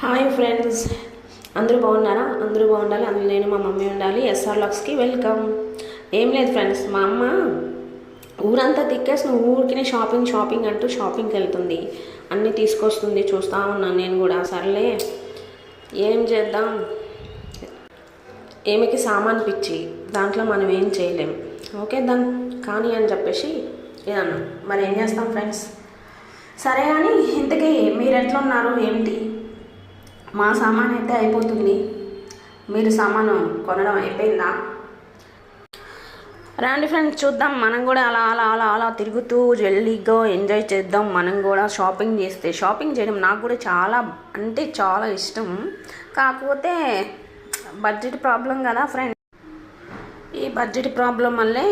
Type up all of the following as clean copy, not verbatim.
Hi friends, అందరూ బాగున్నారా? అందరూ బాగుండాలి, అందులో నేను మా మమ్మీ ఉండాలి. ఎస్ఆర్ లాక్స్కి వెల్కమ్. ఏం లేదు ఫ్రెండ్స్, మా అమ్మ ఊరంతా తిక్కేసి నువ్వు ఊరికినే షాపింగ్ అంటూ షాపింగ్కి వెళ్తుంది, అన్నీ తీసుకొస్తుంది. చూస్తూ ఉన్నాను నేను కూడా. సర్లే ఏం చేద్దాం, ఏమికి సామాన్ పిచ్చి, దాంట్లో మనం ఏం చేయలేం. ఓకే దాన్ని కానీ అని చెప్పేసి ఏదన్నా మరి ఏం చేస్తాం ఫ్రెండ్స్. సరే కానీ ఇంతకీ మీరు ఎట్లా ఉన్నారు ఏంటి? మా సామాన్ అయితే అయిపోతుంది, మీరు సామాను కొనడం అయిపోయిందా? రండి ఫ్రెండ్స్, చూద్దాం. మనం కూడా అలా అలా అలా అలా తిరుగుతూ జల్లీగా ఎంజాయ్ చేద్దాం. మనం కూడా షాపింగ్ చేయడం నాకు కూడా చాలా అంటే చాలా ఇష్టం. కాకపోతే బడ్జెట్ ప్రాబ్లం కదా ఫ్రెండ్. ఈ బడ్జెట్ ప్రాబ్లం వల్లే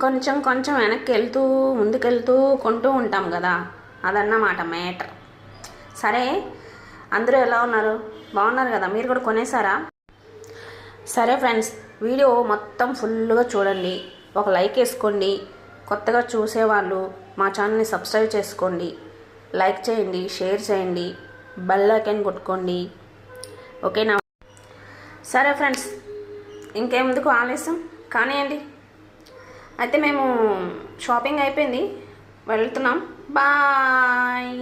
కొంచెం కొంచెం వెనక్కి ముందుకెళ్తూ కొంటూ ఉంటాం కదా, అదన్నమాట మ్యాటర్. సరే, అందరూ ఎలా ఉన్నారు? బాగున్నారు కదా? మీరు కూడా కొనేసారా? సరే ఫ్రెండ్స్, వీడియో మొత్తం ఫుల్గా చూడండి, ఒక లైక్ వేసుకోండి. కొత్తగా చూసేవాళ్ళు మా ఛానల్ని సబ్స్క్రైబ్ చేసుకోండి, లైక్ చేయండి, షేర్ చేయండి, బెల్ ఐకాన్ కొట్టుకోండి. ఓకేనా? సరే ఫ్రెండ్స్, ఇంకేందుకు ఆలస్యం, కానివ్వండి. అయితే మేము షాపింగ్ అయిపోయింది, వెళ్తున్నాం. బాయ్.